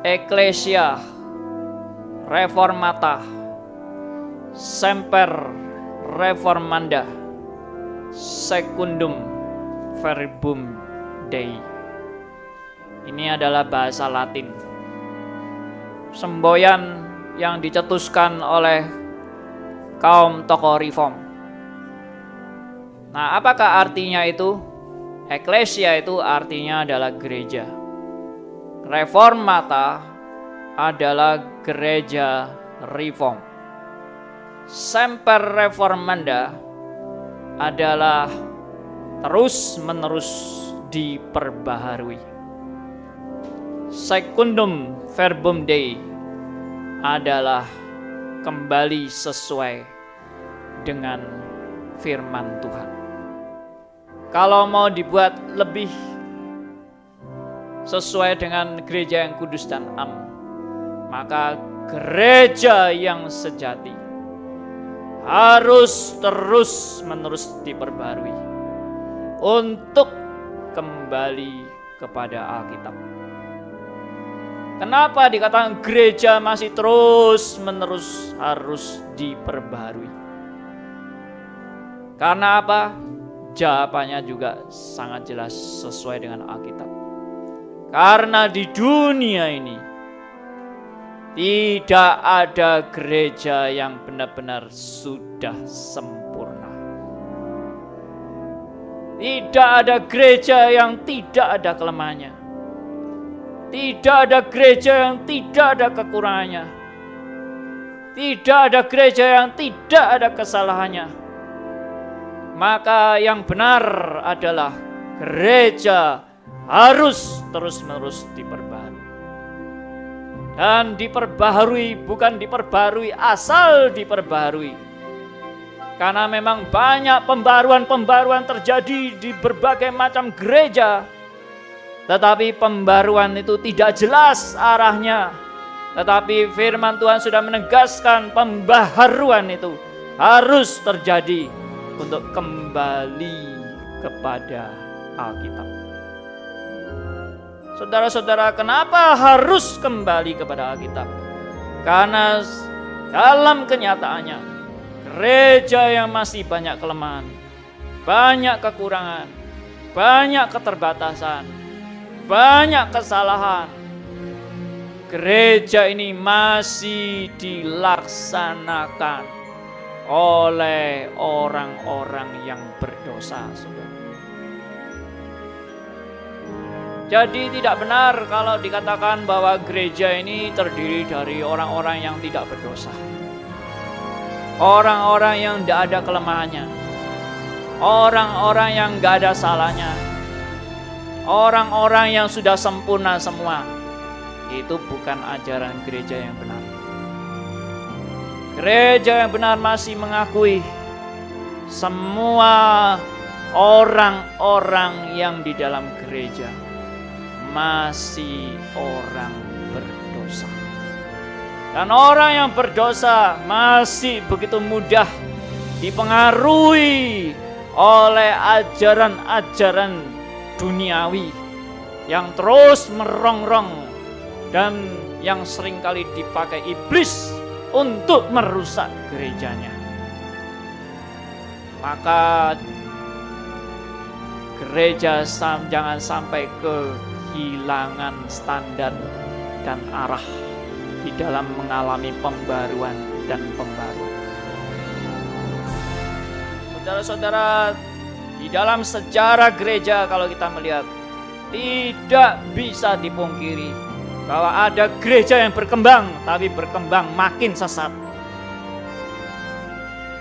Ecclesia Reformata Semper Reformanda Secundum Verbum Dei. Ini adalah bahasa Latin, semboyan yang dicetuskan oleh kaum tokoh reform. Nah, apakah artinya itu? Ecclesia itu artinya adalah gereja. Reformata adalah gereja reform. Semper Reformanda adalah terus-menerus diperbaharui. Secundum Verbum Dei adalah kembali sesuai dengan firman Tuhan. Kalau mau dibuat lebih sesuai dengan gereja yang kudus dan am, maka gereja yang sejati harus terus-menerus diperbarui untuk kembali kepada Alkitab. Kenapa dikatakan gereja masih terus-menerus harus diperbarui? Karena apa? Jawabannya juga sangat jelas sesuai dengan Alkitab. Karena di dunia ini tidak ada gereja yang benar-benar sudah sempurna. Tidak ada gereja yang tidak ada kelemahannya. Tidak ada gereja yang tidak ada kekurangannya. Tidak ada gereja yang tidak ada kesalahannya. Maka yang benar adalah gereja harus terus-menerus diperbaharui. Dan diperbaharui bukan diperbaharui asal diperbaharui. Karena memang banyak pembaruan-pembaruan terjadi di berbagai macam gereja. Tetapi pembaruan itu tidak jelas arahnya. Tetapi firman Tuhan sudah menegaskan pembaharuan itu harus terjadi untuk kembali kepada Alkitab. Saudara-saudara, kenapa harus kembali kepada Alkitab? Karena dalam kenyataannya gereja yang masih banyak kelemahan, banyak kekurangan, banyak keterbatasan, banyak kesalahan, gereja ini masih dilaksanakan oleh orang-orang yang berdosa, saudara. Jadi tidak benar kalau dikatakan bahwa gereja ini terdiri dari orang-orang yang tidak berdosa, orang-orang yang tidak ada kelemahannya, orang-orang yang tidak ada salahnya, orang-orang yang sudah sempurna semua. Itu bukan ajaran gereja yang benar. Gereja yang benar masih mengakui semua orang-orang yang di dalam gereja masih orang berdosa. Dan orang yang berdosa masih begitu mudah dipengaruhi oleh ajaran-ajaran duniawi yang terus merongrong dan yang seringkali dipakai iblis untuk merusak gerejanya. Maka gereja jangan sampai kehilangan standar dan arah di dalam mengalami pembaruan dan pembaruan. Saudara-saudara, di dalam sejarah gereja kalau kita melihat, tidak bisa dipungkiri bahwa ada gereja yang berkembang, tapi berkembang makin sesat.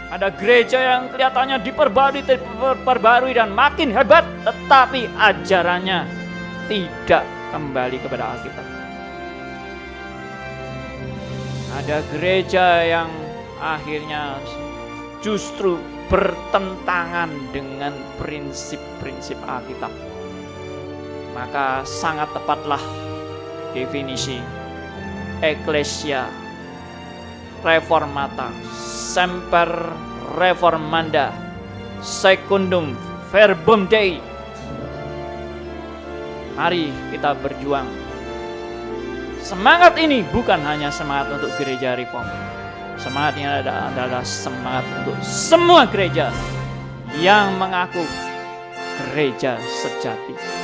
Ada gereja yang kelihatannya diperbarui dan makin hebat, tetapi ajarannya tidak kembali kepada Alkitab. Ada gereja yang akhirnya justru bertentangan dengan prinsip-prinsip Alkitab. Maka sangat tepatlah definisi Ecclesia Reformata Semper Reformanda Secundum Verbum Dei. Mari kita berjuang Semangat ini bukan hanya semangat untuk gereja Reform. Semangat ini adalah semangat untuk semua gereja yang mengaku gereja sejati.